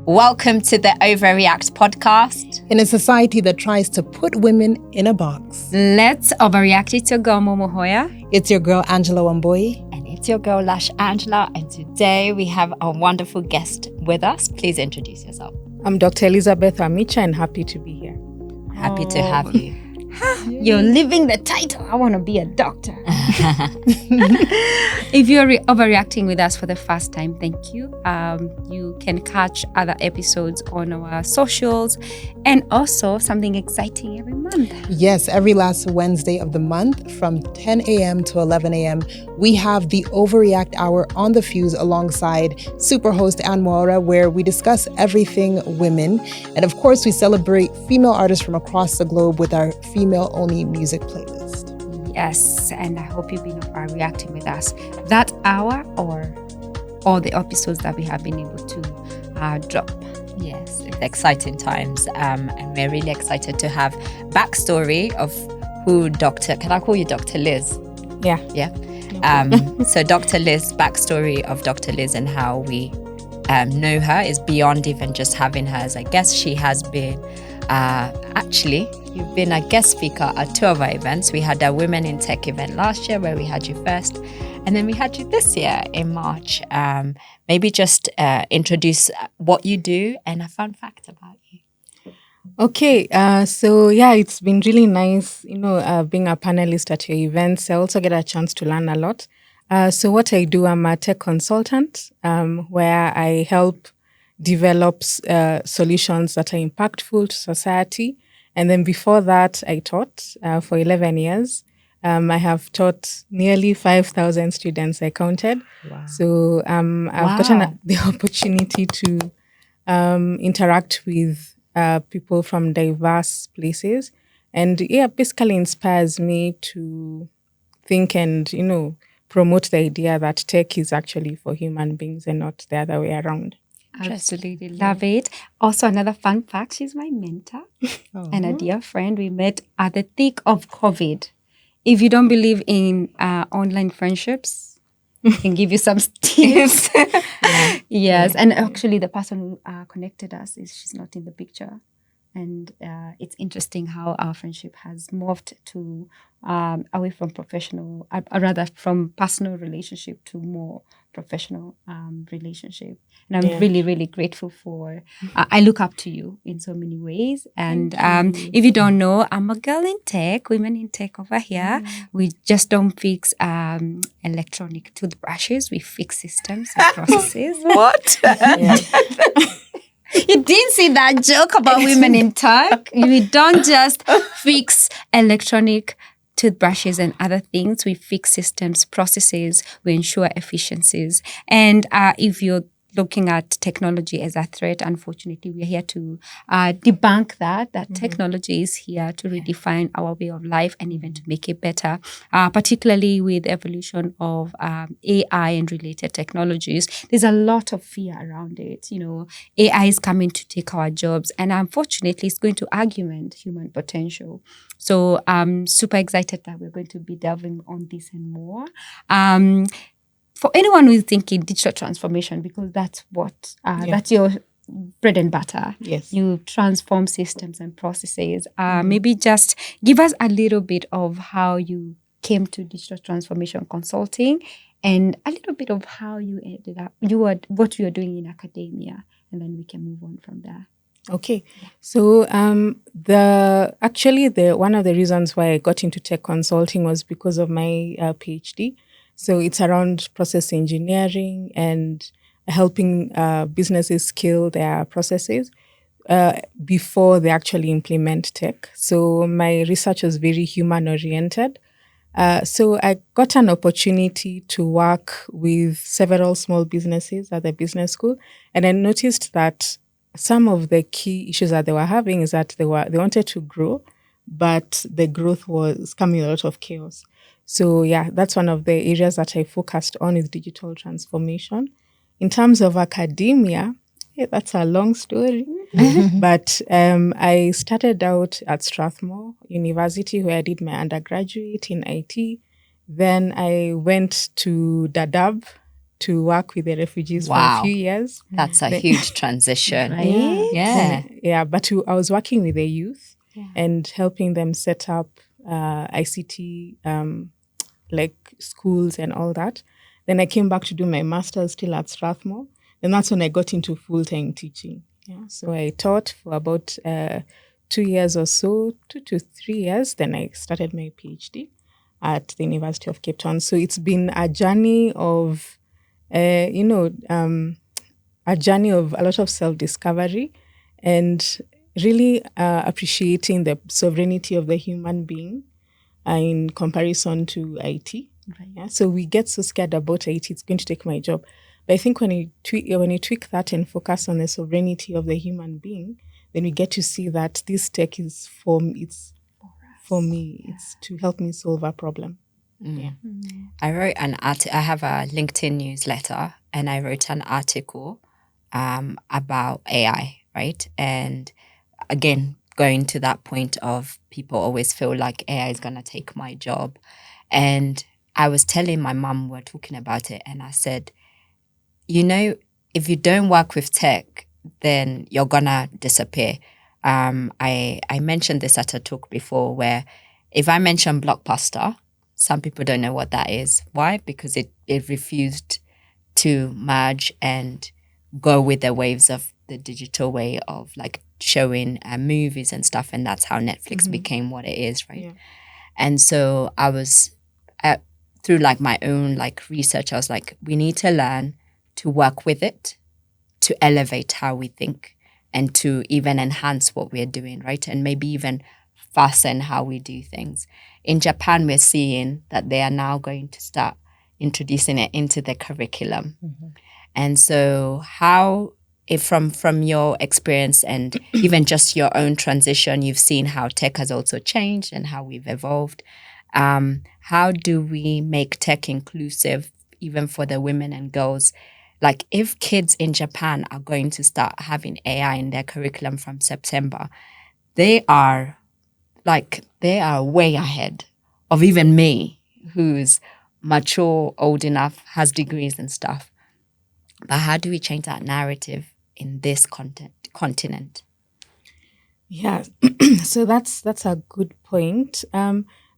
Welcome to the OVAReact podcast. In a society that tries to put women in a box. Let's overreact. It's your girl, Momo Hoya. It's your girl, Angela Wamboi. And it's your girl, Lash Angela. And today we have a wonderful guest with us. Please introduce yourself. I'm Dr. Elizabeth Wamicha and happy to be here. Happy to have you. You're living the title. I want to be a doctor. If you're overreacting with us for the first time, thank you. You can catch other episodes on our socials and also something exciting every month. Yes, every last Wednesday of the month from 10 a.m. to 11 a.m. we have the OVAReact Hour on the Fuse alongside superhost Ann Moira, where we discuss everything women. And of course, we celebrate female artists from across the globe with our female-only music playlist. Yes, and I hope you've been reacting with us that hour or all the episodes that we have been able to drop. Yes, it's exciting times, and we're really excited to have backstory of who can I call you Dr. Liz? Yeah. So Dr. Liz, backstory of Dr. Liz and how we know her is beyond even just having her as a guest. She has been actually, you've been a guest speaker at two of our events. We had a Women in Tech event last year where we had you first, and then we had you this year in March. Maybe just introduce what you do and a fun fact about you. Okay, so it's been really nice, being a panelist at your events. I also get a chance to learn a lot. So what I do, I'm a tech consultant where I help develop solutions that are impactful to society. And then before that, I taught for 11 years. I have taught nearly 5,000 students, I counted. Wow. So I've gotten the opportunity to interact with people from diverse places. And basically inspires me to think and, promote the idea that tech is actually for human beings and not the other way around. Absolutely love it. Also, another fun fact, she's my mentor and a dear friend. We met at the thick of COVID. If you don't believe in online friendships, I can give you some tips. Yes, and actually the person who connected us she's not in the picture. And it's interesting how our friendship has morphed to away from professional, rather from personal relationship to more professional relationship. And I'm really, really grateful for, I look up to you in so many ways. And if you don't know, I'm a girl in tech, women in tech over here. We just don't fix electronic toothbrushes. We fix systems and processes. What? You didn't see that joke about women in tech. We don't just fix electronic toothbrushes and other things. We fix systems, processes. We ensure efficiencies. And if you're looking at technology as a threat, unfortunately, we're here to debunk that technology is here to redefine our way of life and even to make it better, particularly with the evolution of AI and related technologies. There's a lot of fear around it. AI is coming to take our jobs, and unfortunately, it's going to augment human potential. So I'm super excited that we're going to be delving on this and more. For anyone who's thinking digital transformation, because that's what that's your bread and butter. Yes. You transform systems and processes. Maybe just give us a little bit of how you came to digital transformation consulting and a little bit of how you ended up, what you are doing in academia, and then we can move on from there. Okay. So one of the reasons why I got into tech consulting was because of my PhD. So it's around process engineering and helping businesses scale their processes before they actually implement tech. So my research was very human-oriented. So I got an opportunity to work with several small businesses at the business school, and I noticed that some of the key issues that they were having is that they wanted to grow, but the growth was coming with a lot of chaos. So that's one of the areas that I focused on is digital transformation. In terms of academia, that's a long story. But I started out at Strathmore University, where I did my undergraduate in IT. Then I went to Dadaab to work with the refugees for a Wow. few years. That's a huge transition. Right? Yeah. But I was working with the youth and helping them set up ICT, like schools and all that. Then I came back to do my master's still at Strathmore. And that's when I got into full-time teaching. Yeah. So I taught for about 2 years or so, 2 to 3 years. Then I started my PhD at the University of Cape Town. So it's been a journey of, a journey of a lot of self-discovery and really appreciating the sovereignty of the human being in comparison to IT. Right. Yeah? So we get so scared about IT, it's going to take my job. But I think when you tweak that and focus on the sovereignty of the human being, then we get to see that this tech is for me. It's to help me solve a problem. Yeah. I wrote an article. I have a LinkedIn newsletter, and I wrote an article about AI, right? And again, going to that point of people always feel like AI is going to take my job. And I was telling my mum, we're talking about it, and I said, if you don't work with tech, then you're going to disappear. I mentioned this at a talk before where if I mention Blockbuster, some people don't know what that is. Why? Because it refused to merge and go with the waves of the digital way of like showing movies and stuff. And that's how Netflix became what it is, right? Yeah. And so I was, through like my own like research, I was like, we need to learn to work with it, to elevate how we think and to even enhance what we're doing, right? And maybe even fasten how we do things. In Japan, we're seeing that they are now going to start introducing it into the curriculum. And so how, if from your experience and even just your own transition, you've seen how tech has also changed and how we've evolved. How do we make tech inclusive even for the women and girls? Like if kids in Japan are going to start having AI in their curriculum from September, they are way ahead of even me, who's mature, old enough, has degrees and stuff. But how do we change that narrative in this continent? Yeah, so that's a good point.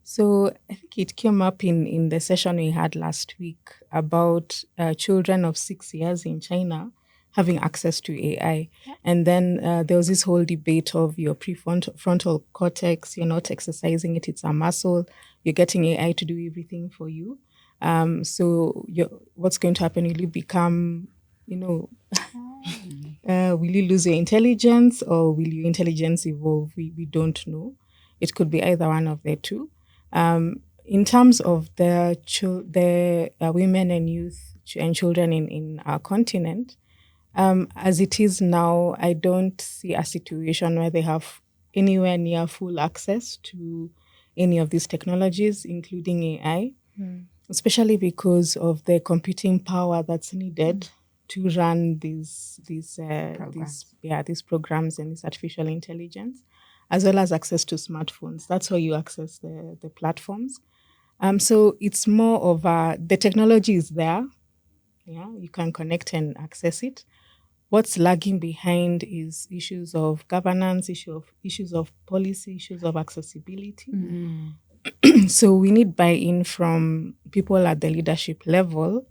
So I think it came up in the session we had last week about children of 6 years in China having access to AI. Yeah. And then there was this whole debate of your prefrontal cortex, you're not exercising it, it's a muscle, you're getting AI to do everything for you. So what's going to happen? Will you become, will you lose your intelligence or will your intelligence evolve? We don't know. It could be either one of the two. In terms of the women and youth and children in our continent, as it is now, I don't see a situation where they have anywhere near full access to any of these technologies, including AI, especially because of the computing power that's needed to run these programs and this artificial intelligence, as well as access to smartphones. That's how you access the platforms. So it's more of the technology is there. Yeah, you can connect and access it. What's lagging behind is issues of governance, issues of policy, issues of accessibility. So we need buy-in from people at the leadership level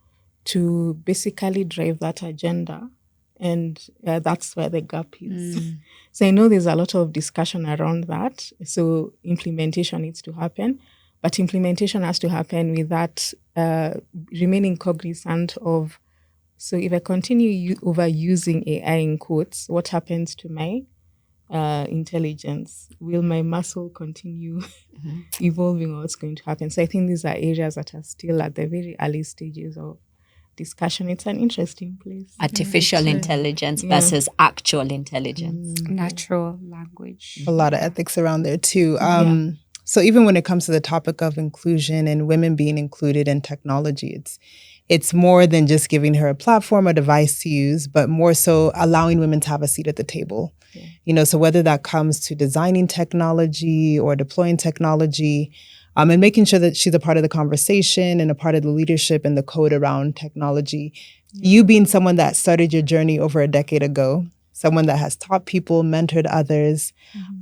to basically drive that agenda. And that's where the gap is. So I know there's a lot of discussion around that. So implementation needs to happen. But implementation has to happen with that remaining cognizant of, so if I continue overusing AI in quotes, what happens to my intelligence? Will my muscle continue evolving, or what's going to happen? So I think these are areas that are still at the very early stages of discussion. It's an interesting place. Artificial intelligence versus actual intelligence. Natural language. A lot of ethics around there too. So even when it comes to the topic of inclusion and women being included in technology, it's more than just giving her a platform or device to use, but more so allowing women to have a seat at the table. So whether that comes to designing technology or deploying technology, and making sure that she's a part of the conversation and a part of the leadership and the code around technology. You being someone that started your journey over a decade ago, someone that has taught people, mentored others,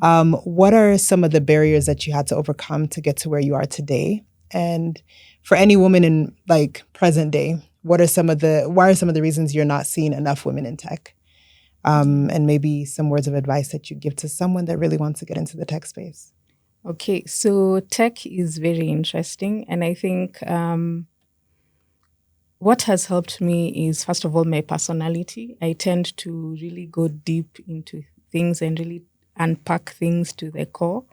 what are some of the barriers that you had to overcome to get to where you are today? And for any woman in like present day, why are some of the reasons you're not seeing enough women in tech? And maybe some words of advice that you give to someone that really wants to get into the tech space. Okay, so tech is very interesting. And I think what has helped me is, first of all, my personality. I tend to really go deep into things and really unpack things to the core.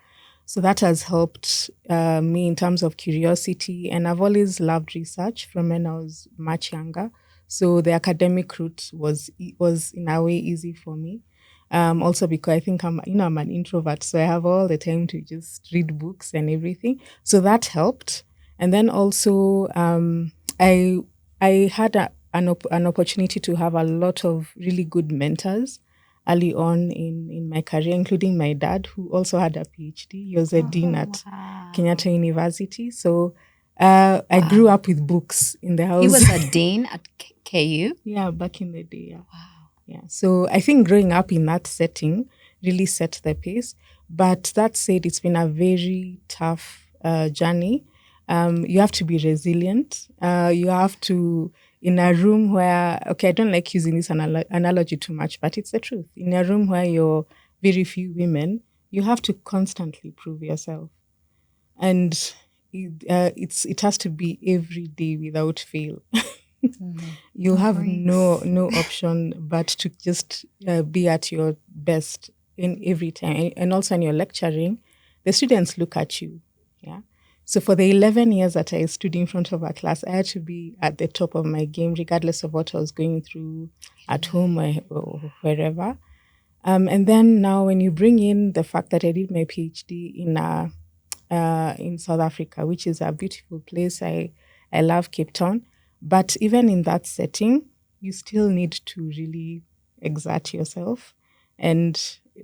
So that has helped me in terms of curiosity. And I've always loved research from when I was much younger. So the academic route was in a way easy for me. Also because I think I'm an introvert, so I have all the time to just read books and everything. So that helped. And then also I had an opportunity to have a lot of really good mentors early on in my career, including my dad, who also had a PhD. He was a dean at Kenyatta University. So I grew up with books in the house. He was a dean at KU? Yeah, back in the day, yeah. Wow. Yeah. So I think growing up in that setting really set the pace. But that said, it's been a very tough journey. You have to be resilient. You have to, in a room where, okay, I don't like using this analogy too much, but it's the truth. In a room where you're very few women, you have to constantly prove yourself. And it has to be every day without fail. You have no option but to just be at your best in every time. And also when you're lecturing, the students look at you. Yeah. So for the 11 years that I stood in front of a class, I had to be at the top of my game, regardless of what I was going through at home or wherever. And then now when you bring in the fact that I did my PhD in South Africa, which is a beautiful place. I love Cape Town. But even in that setting, you still need to really exert yourself and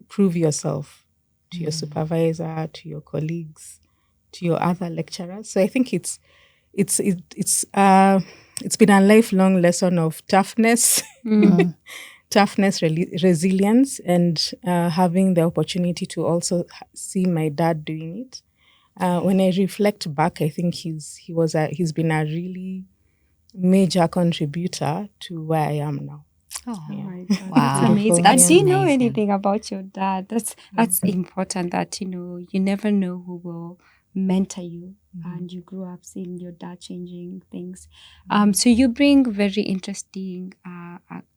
prove yourself to your supervisor, to your colleagues, to your other lecturers. So I think it's been a lifelong lesson of toughness, resilience, and having the opportunity to also see my dad doing it. When I reflect back, I think he's been a really major contributor to where I am now. Oh my God, that's amazing. And do you know anything about your dad? That's important that, you never know who will mentor you. And you grew up seeing your dad changing things. So you bring very interesting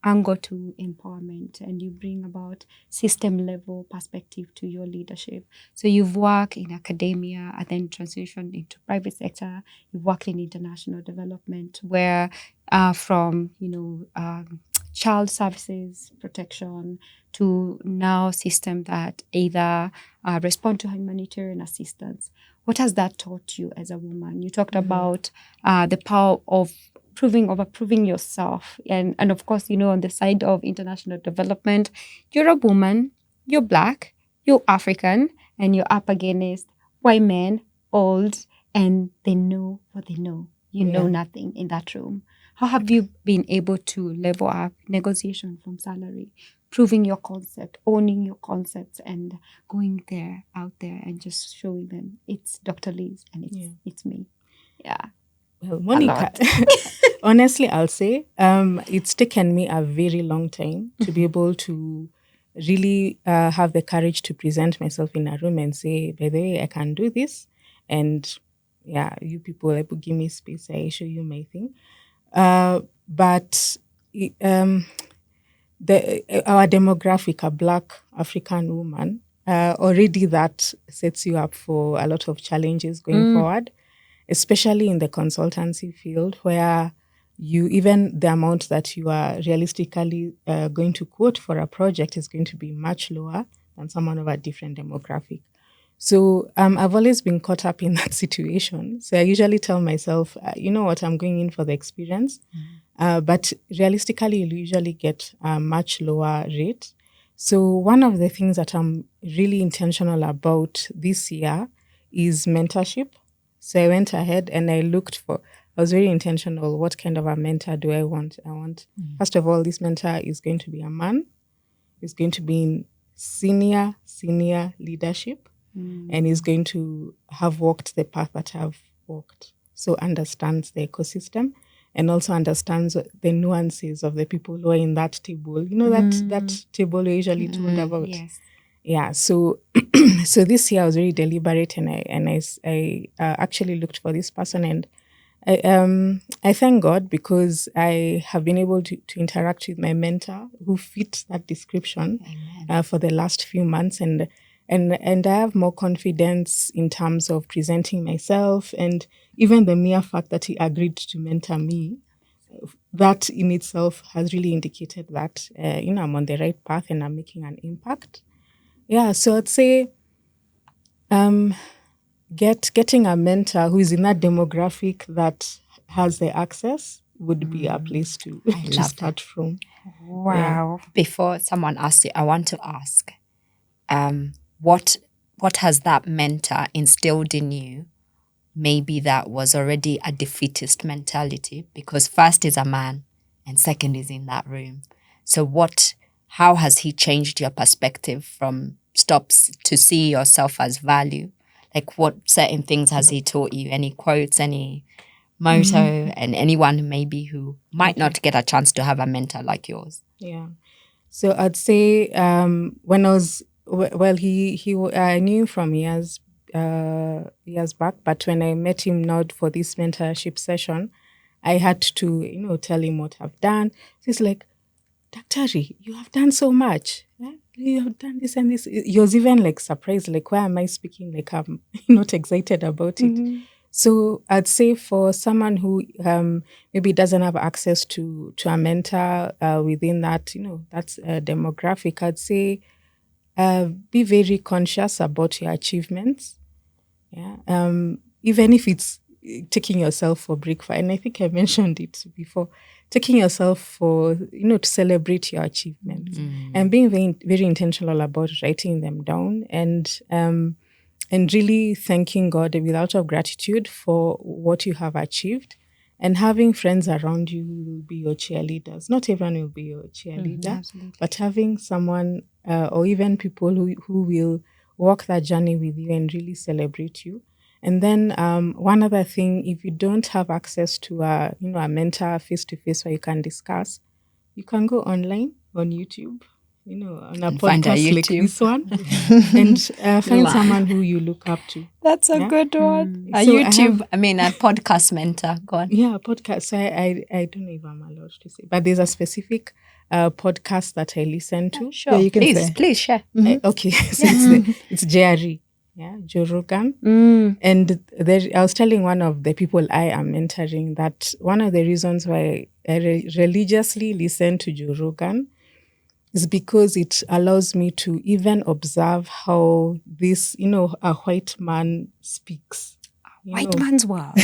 angle to empowerment, and you bring about system level perspective to your leadership. So you've worked in academia and then transitioned into private sector. You've worked in international development where from, child services protection to now system that either respond to humanitarian assistance. What has that taught you as a woman? You talked about the power of proving yourself. And of course, on the side of international development, you're a woman, you're Black, you're African, and you're up against white men, old, and they know what they know. You know nothing in that room. How have you been able to level up negotiation from salary, proving your concept, owning your concepts, and going out there and just showing them it's Dr. Liz and it's me. Yeah. Well, Monica, honestly, I'll say it's taken me a very long time to be able to really have the courage to present myself in a room and say, by the way, I can do this. And you people give me space, I show you my thing. But our demographic, a Black African woman, already that sets you up for a lot of challenges going forward, especially in the consultancy field, where even the amount that you are realistically going to quote for a project is going to be much lower than someone of a different demographic. So I've always been caught up in that situation. So I usually tell myself, you know what, I'm going in for the experience. But realistically, you'll usually get a much lower rate. So one of the things that I'm really intentional about this year is mentorship. So I went ahead and I was very intentional. What kind of a mentor do I want? First of all, this mentor is going to be a man. He's going to be in senior leadership, and he's going to have walked the path that I've walked. So understands the ecosystem and also understands the nuances of the people who are in that table. You know, that table we usually told about. Yes. Yeah. So so this year I was very deliberate, and I actually looked for this person, and I thank God because I have been able to interact with my mentor who fits that description for the last few months, and I have more confidence in terms of presenting myself, and even the mere fact that he agreed to mentor me, that in itself has really indicated that I'm on the right path and I'm making an impact. Yeah, so I'd say getting a mentor who is in that demographic that has the access would be a place to start from. Wow. Before someone asks you, I want to ask, what has that mentor instilled in you? Maybe that was already a defeatist mentality, because first is a man and second is in that room. So how has he changed your perspective from stops to see yourself as value? Like, what certain things has he taught you? Any quotes, any motto, and anyone maybe who might not get a chance to have a mentor like yours? Yeah. So I'd say when I was, I knew him from years back, but when I met him now for this mentorship session, I had to, tell him what I've done. So he's like, Daktari, you have done so much. Yeah? You have done this and this. He was even like surprised, like, why am I speaking like I'm not excited about it? So I'd say for someone who maybe doesn't have access to a mentor within that, that's a demographic, I'd say be very conscious about your achievements. Yeah. Even if it's taking yourself for breakfast, and I think I mentioned it before, taking yourself for, to celebrate your achievements and being very, very intentional about writing them down and really thanking God with out of gratitude for what you have achieved, and having friends around you who will be your cheerleaders. Not everyone will be your cheerleader, but having someone or even people who will walk that journey with you and really celebrate you. And then one other thing, if you don't have access to a mentor face-to-face where you can discuss, you can go online on YouTube, on a podcast like this one, and find someone who you look up to. That's a good one. A podcast mentor. Go on. Yeah, podcast. So I don't know if I'm allowed to say, but there's a specific podcast that I listen to. Sure, you can please share. Okay, so it's JRE. Yeah, Joe Rogan. And I was telling one of the people I am mentoring that one of the reasons why I religiously listen to Joe Rogan is because it allows me to even observe how this, a white man speaks. White man's world.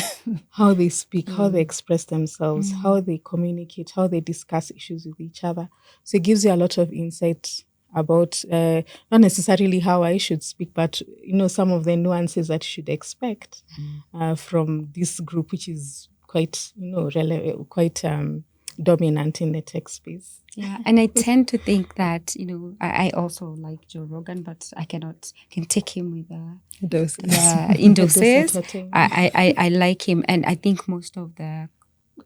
How they speak, how they express themselves, how they communicate, how they discuss issues with each other. So it gives you a lot of insight about not necessarily how I should speak, but some of the nuances that you should expect from this group, which is quite quite dominant in the tech space. Yeah, and I tend to think that I also like Joe Rogan, but I can take him with doses. In doses. I like him, and I think most of the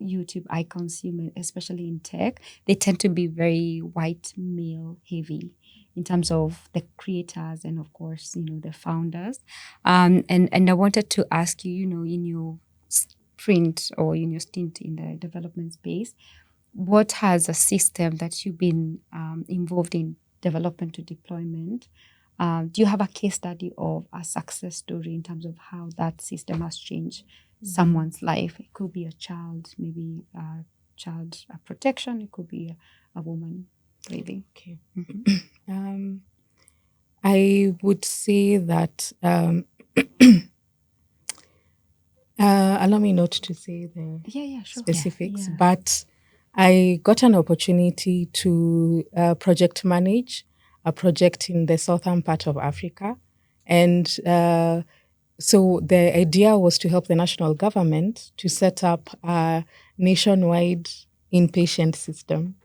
YouTube I consume, especially in tech, they tend to be very white male heavy in terms of the creators and of course the founders. And I wanted to ask you, in your sprint or in your stint in the development space, what has a system that you've been involved in development to deployment? Do you have a case study of a success story in terms of how that system has changed someone's life? It could be a child, maybe a child protection. It could be a woman, really. Okay. I would say that allow me not to say the specifics, but I got an opportunity to project manage a project in the southern part of Africa. And So the idea was to help the national government to set up a nationwide inpatient system.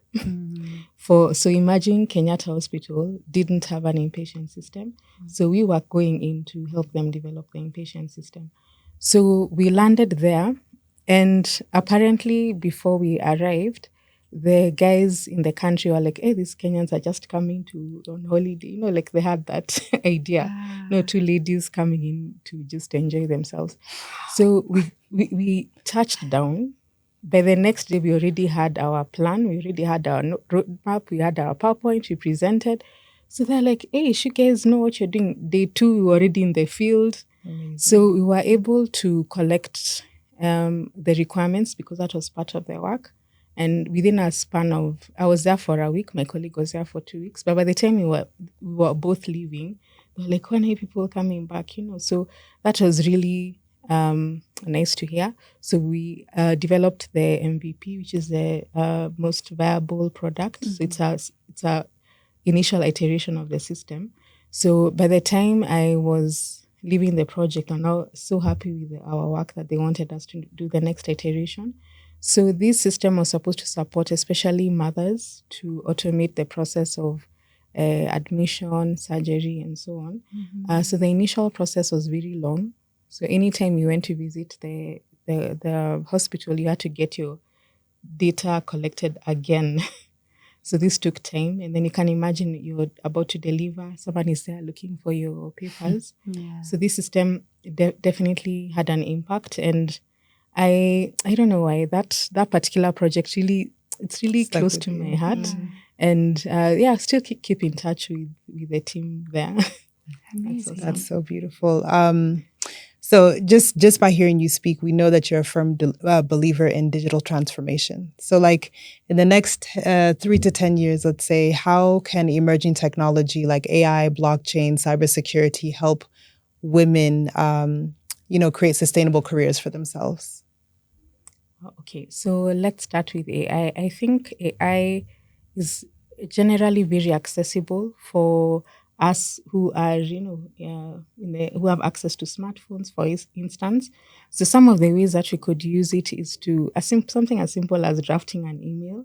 So imagine Kenyatta Hospital didn't have an inpatient system. So we were going in to help them develop the inpatient system. So we landed there, and apparently before we arrived, the guys in the country were like, hey, these Kenyans are just coming on holiday. Like they had that idea. Two ladies coming in to just enjoy themselves. So we touched down. By the next day, we already had our plan. We already had our roadmap. We had our PowerPoint. We presented. So they're like, hey, you guys know what you're doing. Day 2, we were already in the field. Amazing. So we were able to collect the requirements because that was part of the work. And within a span of, I was there for a week. My colleague was there for 2 weeks. But by the time we were both leaving, they were like, when are people coming back? So that was really nice to hear. So we developed the MVP, which is the most viable product. So it's a initial iteration of the system. So by the time I was leaving the project, I'm now so happy with our work that they wanted us to do the next iteration. So this system was supposed to support especially mothers to automate the process of admission, surgery, and so on. So the initial process was very long. So anytime you went to visit the hospital, you had to get your data collected again. So this took time. And then you can imagine you're about to deliver. Someone is there looking for your papers. So this system definitely had an impact. And I don't know why that particular project it's really stuck close to my heart. And still keep in touch with the team there. Amazing. That's so beautiful. So just by hearing you speak, we know that you're a firm believer in digital transformation. So like in the next 3 to 10 years, let's say, how can emerging technology like AI, blockchain, cybersecurity help women, create sustainable careers for themselves? Okay, so let's start with AI. I think AI is generally very accessible for us who are, who have access to smartphones, for instance. So some of the ways that we could use it is to something as simple as drafting an email.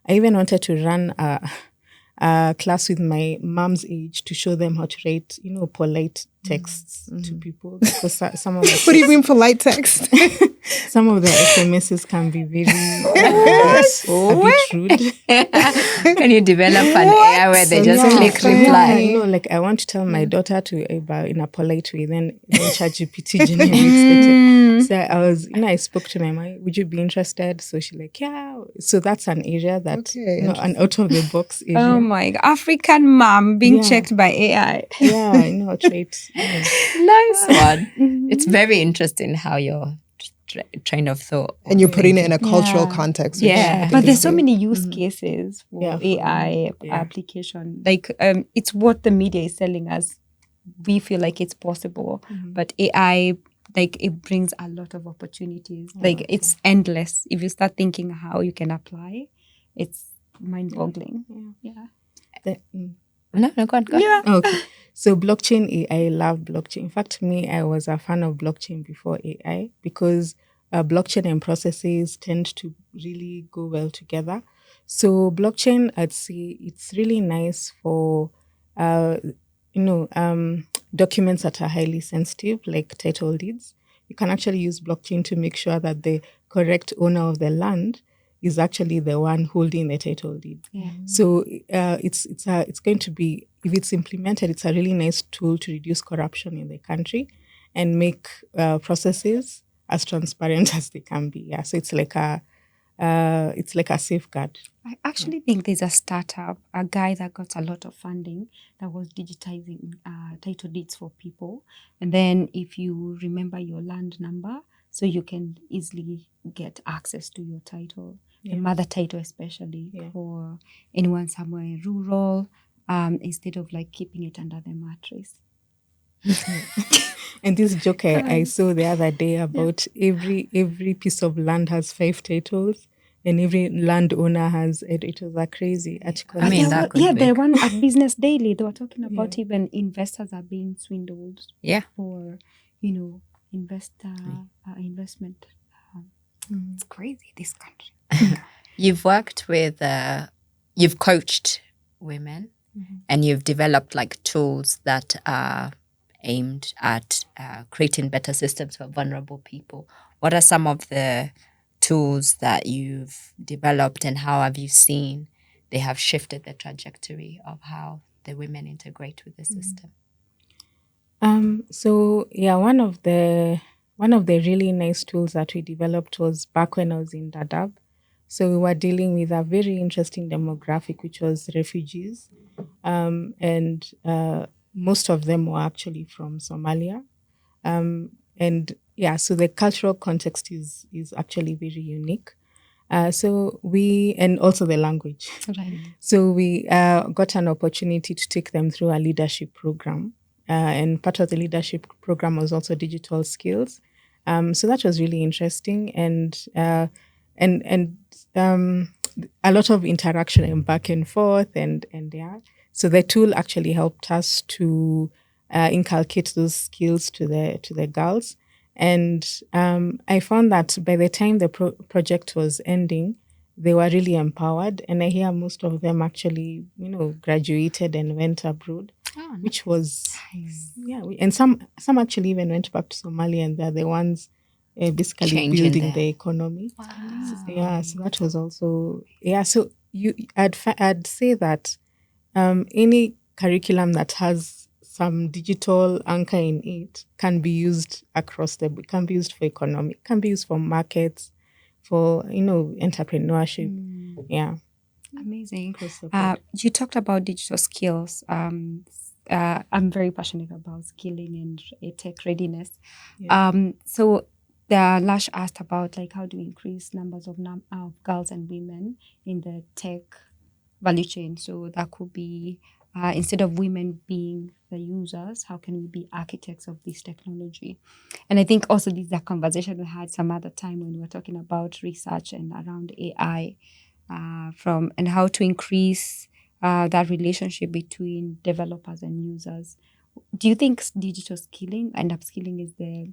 I even wanted to run a class with my mom's age to show them how to write, polite texts to people. Because some of the what do you mean polite text? Some of the SMSs can be very a bit rude. Can you develop an AI where they just click reply? I want to tell my daughter in a polite way, then ChatGPT generates the text. So I was, I spoke to my mom, would you be interested? So she's like, yeah. So that's an area that, an out of the box area. Oh my God, African mom being checked by AI. Yeah, traits. Nice one. It's very interesting how your train of thought. And you're putting it in a cultural context. But there's so many use cases for AI application. Like it's what the media is telling us. We feel like it's possible, but AI, like it brings a lot of opportunities. It's endless. If you start thinking how you can apply, it's mind-boggling. No, go on. Yeah. Okay. So blockchain, I love blockchain. In fact, I was a fan of blockchain before AI because blockchain and processes tend to really go well together. So blockchain, I'd say it's really nice for, documents that are highly sensitive, like title deeds. You can actually use blockchain to make sure that the correct owner of the land is actually the one holding the title deed. So it's going to be, if it's implemented, it's a really nice tool to reduce corruption in the country and make processes as transparent as they can be. Yeah, so it's like a safeguard. I actually think there's a startup, a guy that got a lot of funding that was digitizing title deeds for people. And then if you remember your land number, so you can easily get access to your title, the mother title especially for anyone somewhere rural, instead of like keeping it under the mattress. And this joke I saw the other day about every piece of land has 5 titles. And every landowner has it. It was a crazy article. The one at Business Daily, they were talking about even investors are being swindled. Yeah. For, investment. It's crazy, this country. You've worked with, you've coached women, and you've developed like tools that are aimed at creating better systems for vulnerable people. What are some of the tools that you've developed, and how have you seen they have shifted the trajectory of how the women integrate with the system? So yeah, one of the really nice tools that we developed was back when I was in Dadaab. So we were dealing with a very interesting demographic, which was refugees, and most of them were actually from Somalia, and yeah, so the cultural context is actually very unique. So we, and also the language. Right. So we got an opportunity to take them through a leadership program. And part of the leadership program was also digital skills. So that was really interesting, and a lot of interaction and back and forth, and yeah. So the tool actually helped us to inculcate those skills to the girls. And I found that by the time the project was ending, they were really empowered. And I hear most of them actually, graduated and went abroad, which was nice. Yeah. And some actually even went back to Somalia, and they're the ones basically Changing building the economy. Wow. Yeah. So that was also So I'd say that any curriculum that has some digital anchor in it can be used it can be used for economy, can be used for markets, for entrepreneurship. Yeah. Amazing. You talked about digital skills. I'm very passionate about skilling and tech readiness. Yeah. So the Lash asked about how do we increase numbers of girls and women in the tech value chain. So that could be instead of women being the users, how can we be architects of this technology? And I think also this is a conversation we had some other time when we were talking about research and around AI, and how to increase that relationship between developers and users. Do you think digital skilling and upskilling is the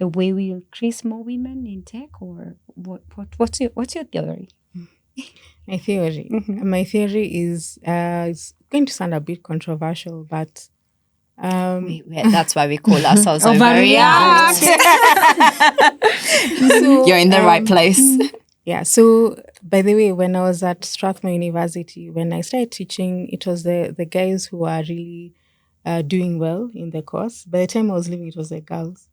way we increase more women in tech, or what's your theory? My theory. My theory is it's going to sound a bit controversial, but that's why we call ourselves OVAReact. So, you're in the right place. Yeah. So, by the way, when I was at Strathmore University, when I started teaching, it was the guys who are really doing well in the course. By the time I was leaving, it was the girls.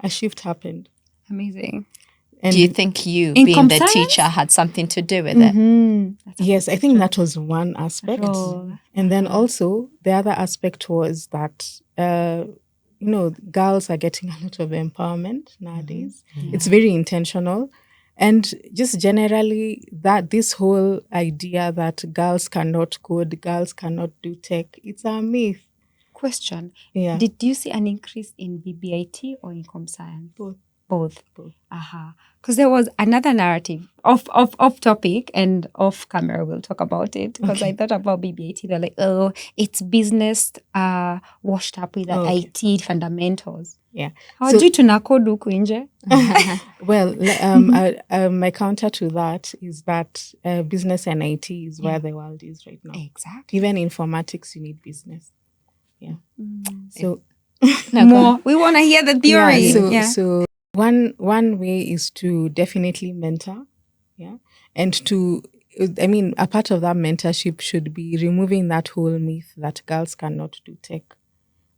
A shift happened. Amazing. And do you think you, in being the science? teacher, had something to do with it? Yes, I think that was one aspect. And then also the other aspect was that, girls are getting a lot of empowerment nowadays. It's very intentional. And just generally this whole idea that girls cannot code, girls cannot do tech, it's a myth. Question. Yeah. Did you see an increase in BBIT or in com science? Both. Because there was another narrative off topic and off camera. We'll talk about it. Because I thought about BBIT. They're like, oh, it's business washed up with IT fundamentals. Yeah. Hawajui tunakodu huku nje? Well, my counter to that is that business and IT is where the world is right now. Exactly. Even informatics, you need business. Yeah. So more. We want to hear the theory. So one way is to definitely mentor. Yeah. And a part of that mentorship should be removing that whole myth that girls cannot do tech.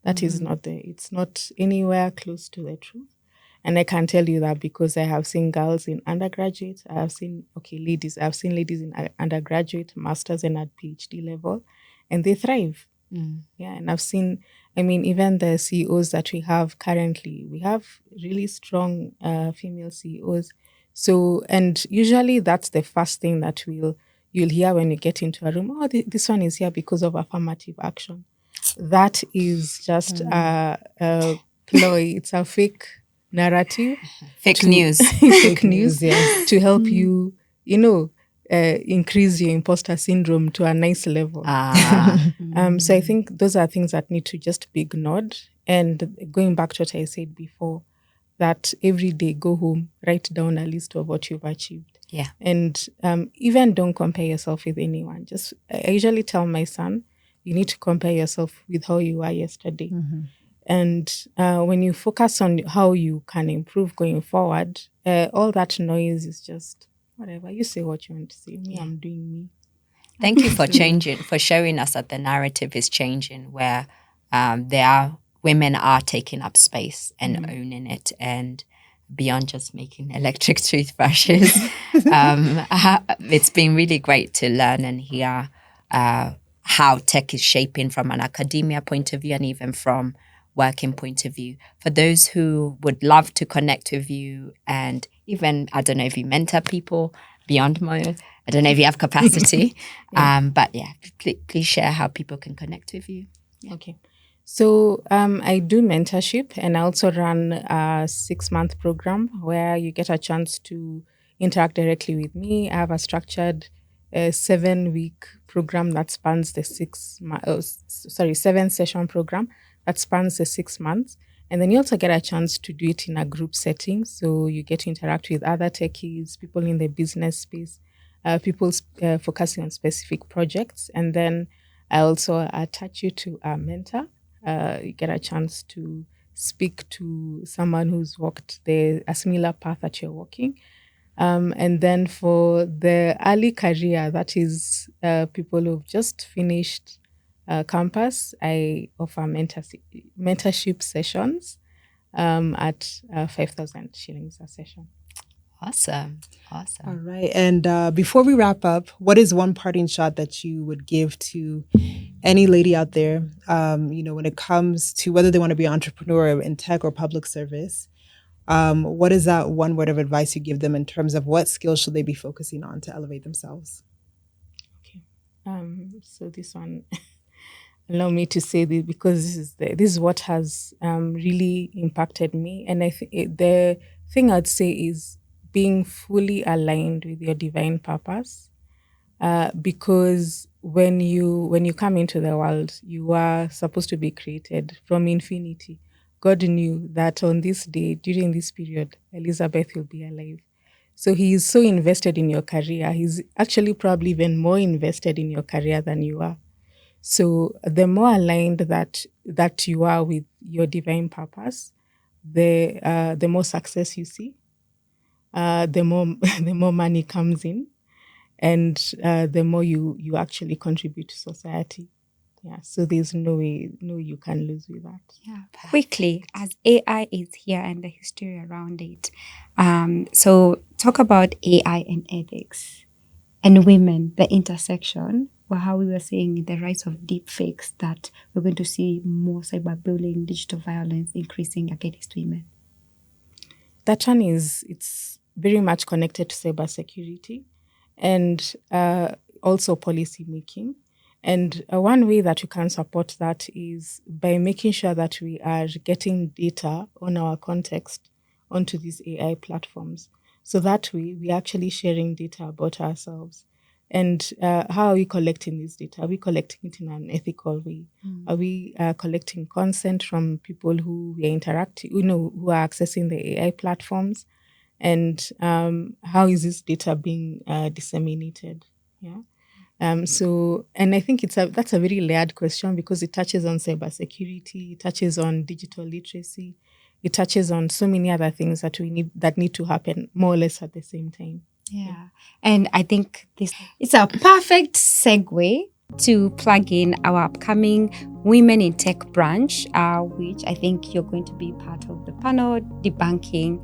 That is not it's not anywhere close to the truth. And I can tell you that because I have seen girls in undergraduate, I have seen ladies in undergraduate, masters, and at PhD level, and they thrive. Yeah, and I've seen, even the CEOs that we have currently, we have really strong female CEOs. So, and usually that's the first thing that you'll hear when you get into a room. Oh, this one is here because of affirmative action. That is just a ploy. It's a fake narrative. Fake news. Fake news, yes. To help you, increase your imposter syndrome to a nice level. So I think those are things that need to just be ignored. And going back to what I said before, that every day go home, write down a list of what you've achieved. Yeah. And even don't compare yourself with anyone. I usually tell my son, you need to compare yourself with how you were yesterday. Mm-hmm. And when you focus on how you can improve going forward, all that noise is just whatever. You say what you want to say. Me, I'm doing me. Thank you for showing us that the narrative is changing, where women are taking up space and owning it, and beyond just making electric toothbrushes. It's been really great to learn and hear how tech is shaping from an academia point of view and even from working point of view. For those who would love to connect with you, and even, I don't know if you mentor people beyond Mo, I don't know if you have capacity, but yeah, please share how people can connect with you. Yeah. Okay. So I do mentorship, and I also run a 6-month program where you get a chance to interact directly with me. I have a structured 7-week program that spans the 7-session program that spans the 6 months. And then you also get a chance to do it in a group setting. So you get to interact with other techies, people in the business space, people focusing on specific projects. And then I also attach you to a mentor. You get a chance to speak to someone who's walked a similar path that you're walking. And then for the early career, that is people who've just finished campus, I offer mentorship sessions at 5,000 shillings a session. Awesome. All right. And before we wrap up, what is one parting shot that you would give to any lady out there, when it comes to whether they want to be an entrepreneur in tech or public service? What is that one word of advice you give them in terms of what skills should they be focusing on to elevate themselves? Okay. So this one, allow me to say this because this is what has really impacted me. And I think the thing I'd say is being fully aligned with your divine purpose, because when you come into the world, you are supposed to be created from infinity. God knew that on this day, during this period, Elizabeth will be alive. So he is so invested in your career. He's actually probably even more invested in your career than you are. So the more aligned that you are with your divine purpose, the more success you see. The more money comes in, and the more you actually contribute to society. Yeah, so there's no way you can lose with that. Yeah, quickly, as AI is here and the history around it. So talk about AI and ethics and women, the intersection, or how we were saying the rise of deep fakes, that we're going to see more cyberbullying, digital violence increasing against women. That one it's very much connected to cybersecurity and also policy making. And one way that you can support that is by making sure that we are getting data on our context onto these AI platforms. So that way, we're actually sharing data about ourselves. And how are we collecting this data? Are we collecting it in an ethical way? Are we collecting consent from people who we are interacting, who are accessing the AI platforms? And how is this data being disseminated? Yeah. And I think that's a very layered question because it touches on cybersecurity, it touches on digital literacy, it touches on so many other things that need to happen more or less at the same time. Yeah. And I think it's a perfect segue to plug in our upcoming Women in Tech branch, which I think you're going to be part of the panel debunking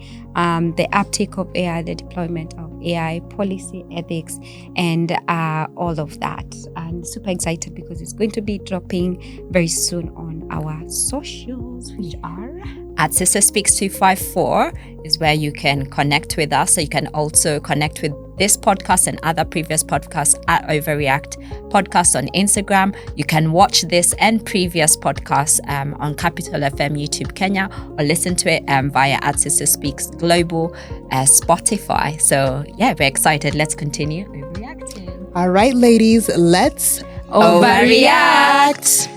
the uptake of AI, the deployment of AI, policy, ethics, and all of that. And super excited because it's going to be dropping very soon on our socials, which are at Sister Speaks 254 is where you can connect with us. So you can also connect with this podcast and other previous podcasts at OVAReact podcast on Instagram. You can watch this and previous podcasts on Capital FM YouTube Kenya, or listen to it via at Sister Speaks Global Spotify. So yeah, we're excited. Let's continue overreacting. All right, ladies, let's overreact.